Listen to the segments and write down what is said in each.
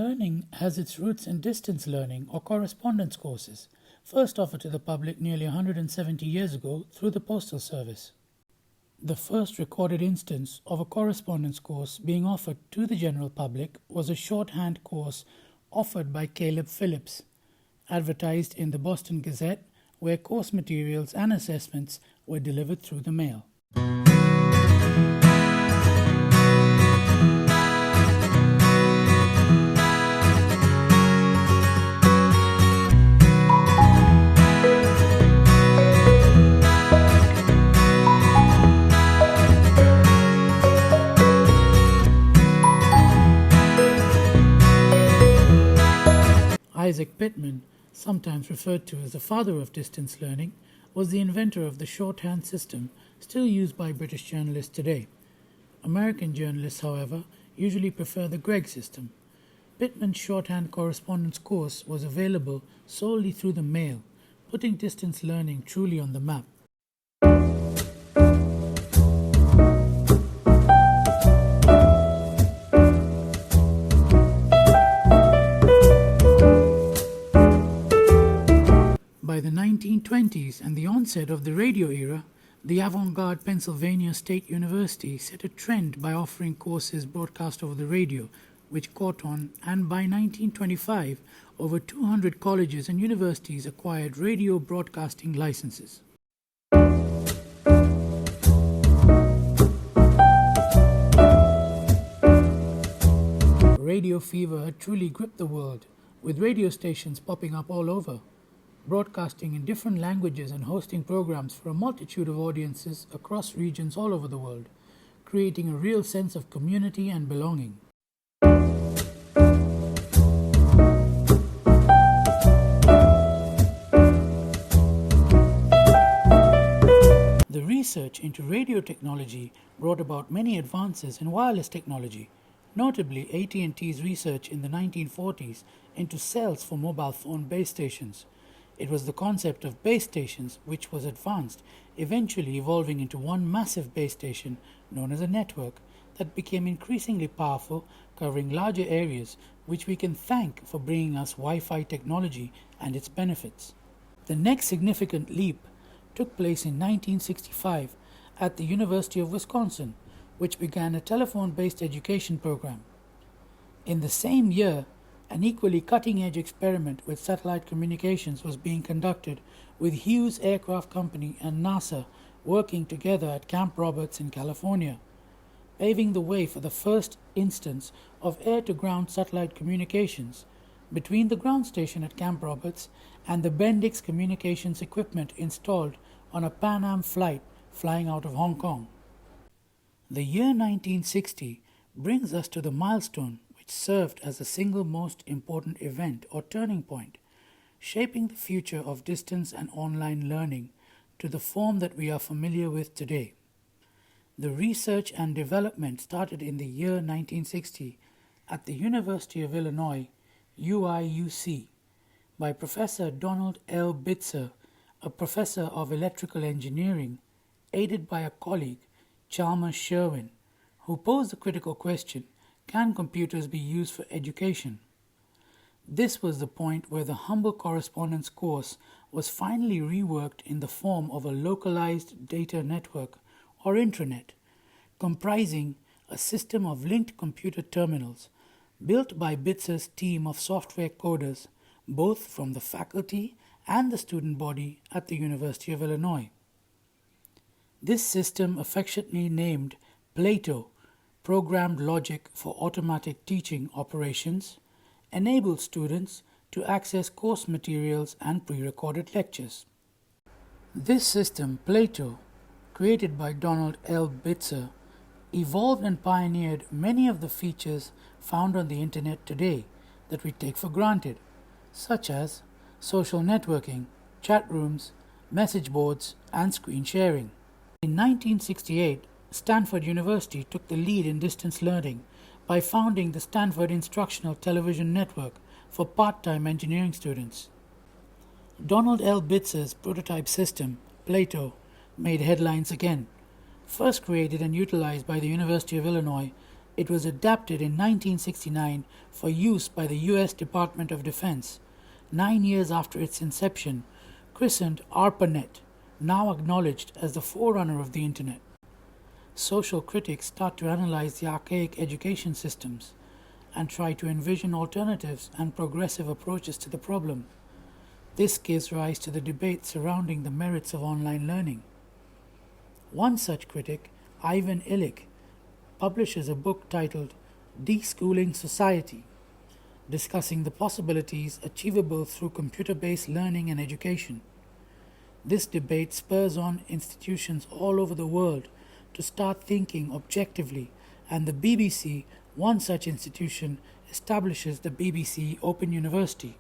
learning has its roots in distance learning or correspondence courses, first offered to the public nearly 170 years ago through the Postal Service. The first recorded instance of a correspondence course being offered to the general public was a shorthand course offered by Caleb Phillips, advertised in the Boston Gazette, where course materials and assessments were delivered through the mail. Isaac Pitman, sometimes referred to as the father of distance learning, was the inventor of the shorthand system still used by British journalists today. American journalists, however, usually prefer the Gregg system. Pitman's shorthand correspondence course was available solely through the mail, putting distance learning truly on the map. By the 1920s and the onset of the radio era, the avant-garde Pennsylvania State University set a trend by offering courses broadcast over the radio, which caught on, and by 1925, over 200 colleges and universities acquired radio broadcasting licenses. Radio fever had truly gripped the world, with radio stations popping up all over, broadcasting in different languages and hosting programs for a multitude of audiences across regions all over the world, creating a real sense of community and belonging. The research into radio technology brought about many advances in wireless technology, notably AT&T's research in the 1940s into cells for mobile phone base stations. It was the concept of base stations which was advanced, eventually evolving into one massive base station known as a network that became increasingly powerful, covering larger areas, which we can thank for bringing us Wi-Fi technology and its benefits. The next significant leap took place in 1965 at the University of Wisconsin, which began a telephone-based education program. In the same year, an equally cutting-edge experiment with satellite communications was being conducted, with Hughes Aircraft Company and NASA working together at Camp Roberts in California, paving the way for the first instance of air-to-ground satellite communications between the ground station at Camp Roberts and the Bendix communications equipment installed on a Pan Am flight flying out of Hong Kong. The year 1960 brings us to the milestone served as the single most important event or turning point, shaping the future of distance and online learning to the form that we are familiar with today. The research and development started in the year 1960 at the University of Illinois, UIUC, by Professor Donald L. Bitzer, a professor of electrical engineering, aided by a colleague, Chalmers Sherwin, who posed the critical question, can computers be used for education? This was the point where the humble correspondence course was finally reworked in the form of a localized data network or intranet, comprising a system of linked computer terminals built by Bitzer's team of software coders, both from the faculty and the student body at the University of Illinois. This system, affectionately named Plato, Programmed Logic for Automatic Teaching Operations, enables students to access course materials and pre-recorded lectures. This system, Plato, created by Donald L. Bitzer, evolved and pioneered many of the features found on the internet today that we take for granted, such as social networking, chat rooms, message boards, and screen sharing. In 1968, Stanford University took the lead in distance learning by founding the Stanford Instructional Television Network for part-time engineering students. Donald L. Bitzer's prototype system, Plato, made headlines again. First created and utilized by the University of Illinois, It was adapted in 1969 for use by the US Department of Defense, 9 years after its inception, christened ARPANET, now acknowledged as the forerunner of the Internet. Social critics start to analyze the archaic education systems and try to envision alternatives and progressive approaches to the problem. This gives rise to the debate surrounding the merits of online learning. One such critic, Ivan Illich, publishes a book titled Deschooling Society, discussing the possibilities achievable through computer-based learning and education. This debate spurs on institutions all over the world to start thinking objectively, and the BBC, one such institution, establishes the BBC Open University.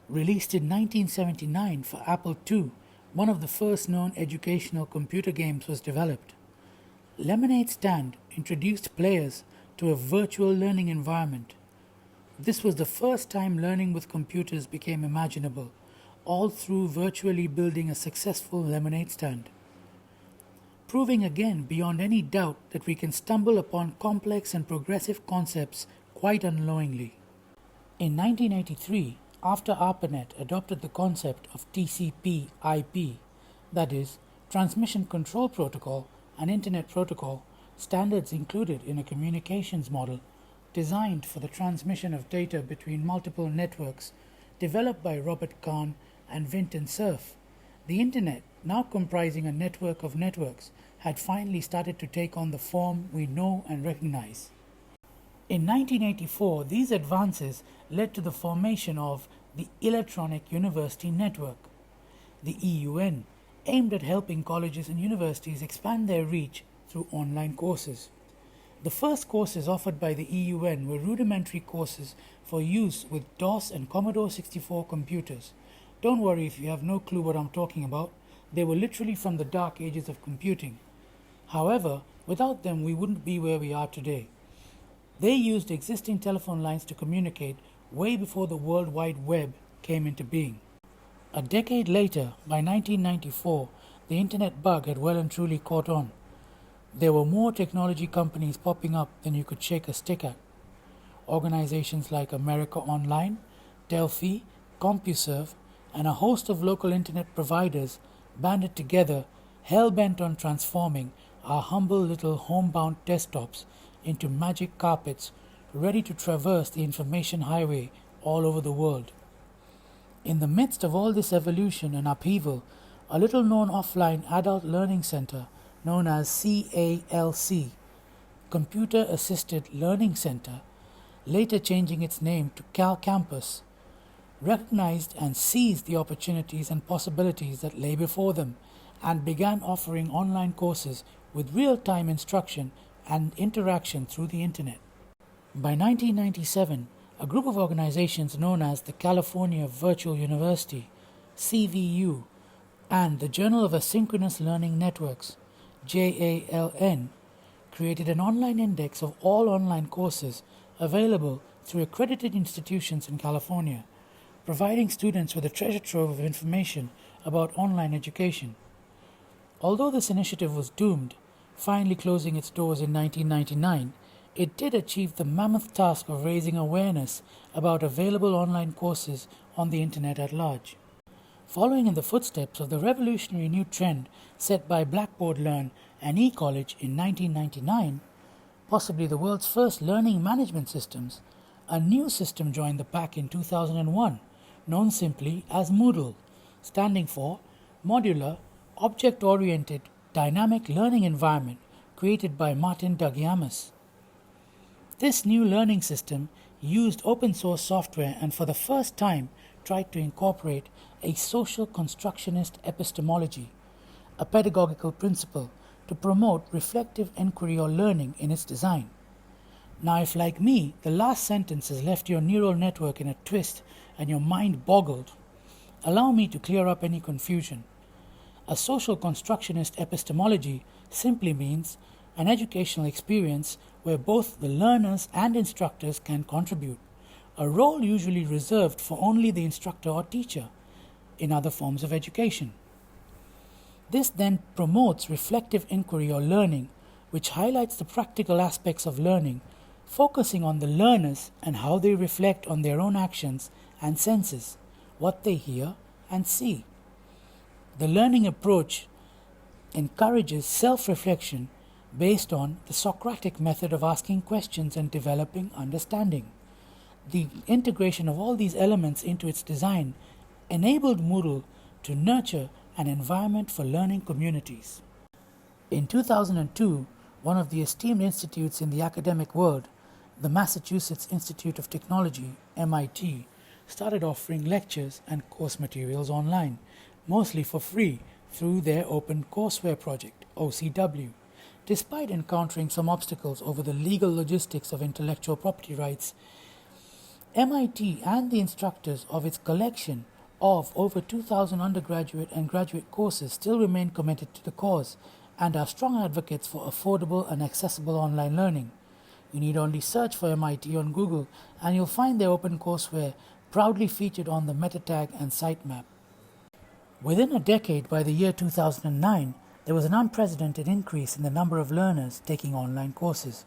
Released in 1979 for Apple II, one of the first known educational computer games was developed. Lemonade Stand introduced players to a virtual learning environment. This was the first time learning with computers became imaginable, all through virtually building a successful lemonade stand. Proving again beyond any doubt that we can stumble upon complex and progressive concepts quite unknowingly. In 1983, after ARPANET adopted the concept of TCP/IP, that is, Transmission Control Protocol and Internet Protocol, standards included in a communications model designed for the transmission of data between multiple networks, developed by Robert Kahn and Vinton Cerf, the Internet, now comprising a network of networks, had finally started to take on the form we know and recognize. In 1984, these advances led to the formation of the Electronic University Network, the EUN, aimed at helping colleges and universities expand their reach through online courses. The first courses offered by the EUN were rudimentary courses for use with DOS and Commodore 64 computers. Don't worry if you have no clue what I'm talking about. They were literally from the dark ages of computing. However, without them we wouldn't be where we are today. They used existing telephone lines to communicate way before the World Wide Web came into being. A decade later, by 1994, the internet bug had well and truly caught on. There were more technology companies popping up than you could shake a stick at. Organizations like America Online, Delphi, CompuServe, and a host of local internet providers banded together, hell-bent on transforming our humble little homebound desktops into magic carpets ready to traverse the information highway all over the world. In the midst of all this evolution and upheaval, a little-known offline adult learning center known as CALC, Computer Assisted Learning Center, later changing its name to Cal Campus, recognized and seized the opportunities and possibilities that lay before them and began offering online courses with real-time instruction and interaction through the internet. By 1997, a group of organizations known as the California Virtual University, CVU, and the Journal of Asynchronous Learning Networks, JALN, created an online index of all online courses available through accredited institutions in California, providing students with a treasure trove of information about online education. Although this initiative was doomed, finally closing its doors in 1999, it did achieve the mammoth task of raising awareness about available online courses on the internet at large. Following in the footsteps of the revolutionary new trend set by Blackboard Learn and eCollege in 1999, possibly the world's first learning management systems, a new system joined the pack in 2001, known simply as Moodle, standing for Modular, Object-Oriented, Dynamic Learning Environment, created by Martin Dougiamas. This new learning system used open source software and for the first time tried to incorporate a social constructionist epistemology, a pedagogical principle to promote reflective inquiry or learning in its design. Now, if like me, the last sentence has left your neural network in a twist and your mind boggled, allow me to clear up any confusion. A social constructionist epistemology simply means an educational experience where both the learners and instructors can contribute, a role usually reserved for only the instructor or teacher in other forms of education. This then promotes reflective inquiry or learning, which highlights the practical aspects of learning, focusing on the learners and how they reflect on their own actions and senses, what they hear and see. The learning approach encourages self-reflection based on the Socratic method of asking questions and developing understanding. The integration of all these elements into its design enabled Moodle to nurture an environment for learning communities. In 2002, one of the esteemed institutes in the academic world, the Massachusetts Institute of Technology, MIT, started offering lectures and course materials online, mostly for free through their Open Courseware project, OCW. Despite encountering some obstacles over the legal logistics of intellectual property rights, MIT and the instructors of its collection of over 2,000 undergraduate and graduate courses still remain committed to the cause and are strong advocates for affordable and accessible online learning. You need only search for MIT on Google and you'll find their OpenCourseWare proudly featured on the meta tag and sitemap. Within a decade, by the year 2009, there was an unprecedented increase in the number of learners taking online courses,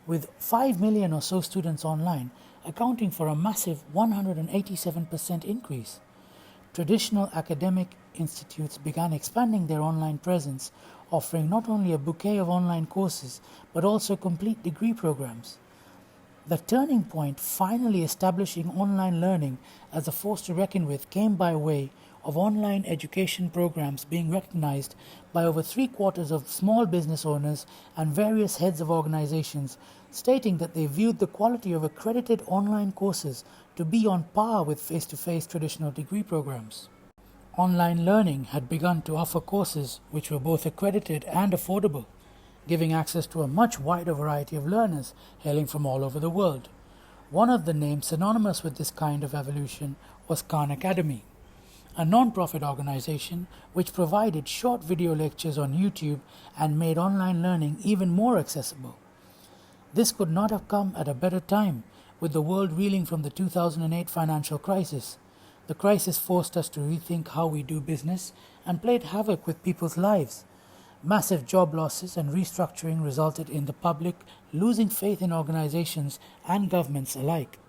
with 5 million or so students online, accounting for a massive 187% increase. Traditional academic institutes began expanding their online presence, offering not only a bouquet of online courses, but also complete degree programs. The turning point, finally establishing online learning as a force to reckon with, came by way of online education programs being recognized by over 3/4 of small business owners and various heads of organizations, stating that they viewed the quality of accredited online courses to be on par with face-to-face traditional degree programs. Online learning had begun to offer courses which were both accredited and affordable, giving access to a much wider variety of learners hailing from all over the world. One of the names synonymous with this kind of evolution was Khan Academy, a non-profit organization which provided short video lectures on YouTube and made online learning even more accessible. This could not have come at a better time, with the world reeling from the 2008 financial crisis. The crisis forced us to rethink how we do business and played havoc with people's lives. Massive job losses and restructuring resulted in the public losing faith in organizations and governments alike.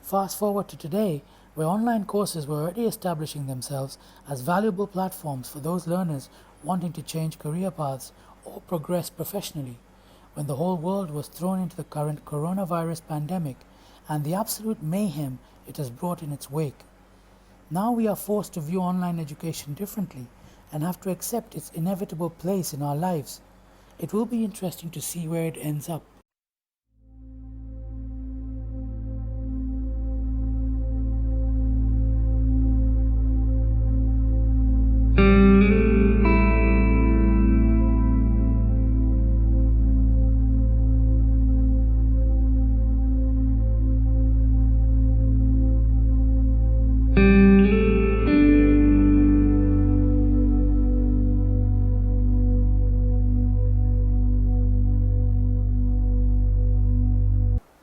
Fast forward to today, where online courses were already establishing themselves as valuable platforms for those learners wanting to change career paths or progress professionally, when the whole world was thrown into the current coronavirus pandemic and the absolute mayhem it has brought in its wake. Now we are forced to view online education differently and have to accept its inevitable place in our lives. It will be interesting to see where it ends up.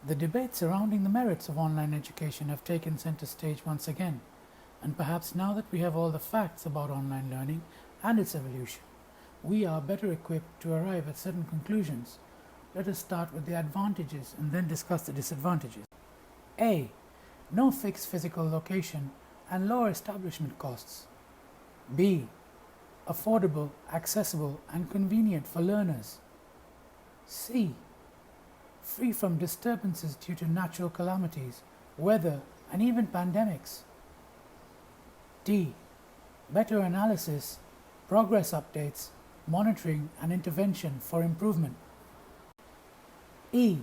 The debates surrounding the merits of online education have taken center stage once again, and perhaps now that we have all the facts about online learning and its evolution, we are better equipped to arrive at certain conclusions. Let us start with the advantages and then discuss the disadvantages. A. No fixed physical location and lower establishment costs. B. Affordable, accessible, and convenient for learners. C. Free from disturbances due to natural calamities, weather, and even pandemics. D. Better analysis, progress updates, monitoring, and intervention for improvement. E.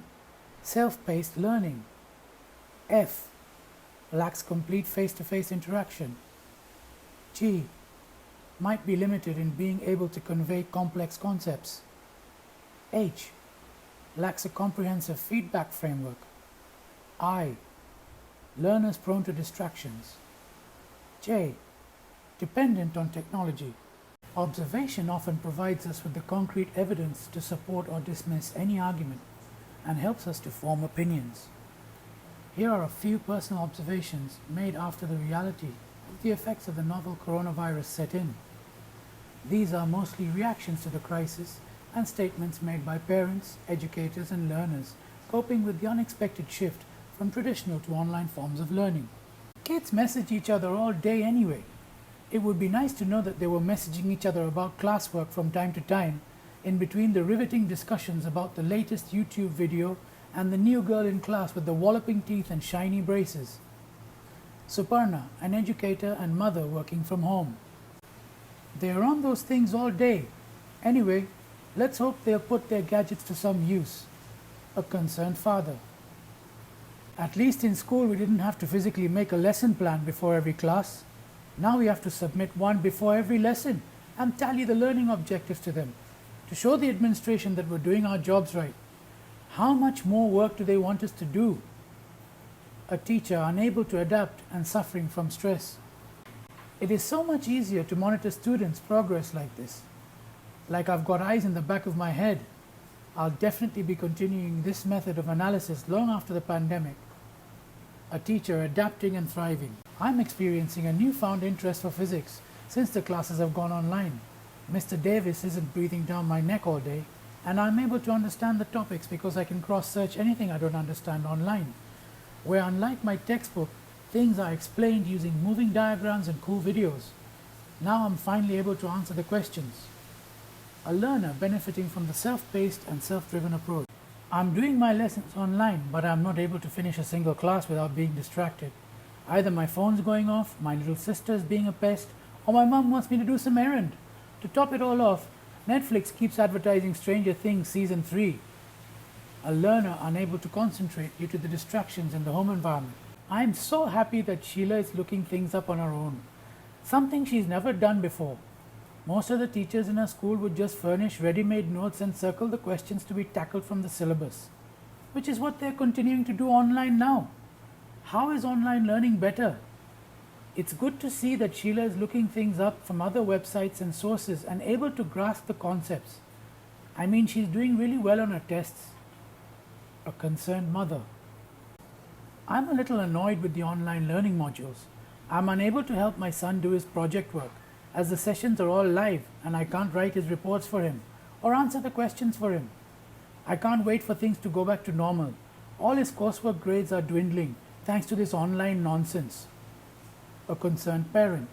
Self-paced learning. F. Lacks complete face-to-face interaction. G. Might be limited in being able to convey complex concepts. H. Lacks a comprehensive feedback framework. I. Learners prone to distractions. J. Dependent on technology. Observation often provides us with the concrete evidence to support or dismiss any argument and helps us to form opinions. Here are a few personal observations made after the reality of the effects of the novel coronavirus set in. These are mostly reactions to the crisis and statements made by parents, educators, and learners coping with the unexpected shift from traditional to online forms of learning. Kids message each other all day anyway. It would be nice to know that they were messaging each other about classwork from time to time, in between the riveting discussions about the latest YouTube video and the new girl in class with the walloping teeth and shiny braces. Suparna, an educator and mother working from home. They are on those things all day. Anyway, let's hope they'll put their gadgets to some use. A concerned father. At least in school we didn't have to physically make a lesson plan before every class. Now we have to submit one before every lesson and tally the learning objectives to them to show the administration that we're doing our jobs right. How much more work do they want us to do? A teacher unable to adapt and suffering from stress. It is so much easier to monitor students' progress like this. Like I've got eyes in the back of my head. I'll definitely be continuing this method of analysis long after the pandemic. A teacher adapting and thriving. I'm experiencing a newfound interest for physics since the classes have gone online. Mr. Davis isn't breathing down my neck all day, and I'm able to understand the topics because I can cross-search anything I don't understand online, where unlike my textbook, things are explained using moving diagrams and cool videos. Now I'm finally able to answer the questions. A learner benefiting from the self-paced and self-driven approach. I'm doing my lessons online, but I'm not able to finish a single class without being distracted. Either my phone's going off, my little sister's being a pest, or my mom wants me to do some errand. To top it all off, Netflix keeps advertising Stranger Things Season 3. A learner unable to concentrate due to the distractions in the home environment. I am so happy that Sheila is looking things up on her own, something she's never done before. Most of the teachers in her school would just furnish ready-made notes and circle the questions to be tackled from the syllabus, which is what they're continuing to do online now. How is online learning better? It's good to see that Sheila is looking things up from other websites and sources and able to grasp the concepts. I mean, she's doing really well on her tests. A concerned mother. I'm a little annoyed with the online learning modules. I'm unable to help my son do his project work as the sessions are all live and I can't write his reports for him or answer the questions for him. I can't wait for things to go back to normal. All his coursework grades are dwindling thanks to this online nonsense. A concerned parent.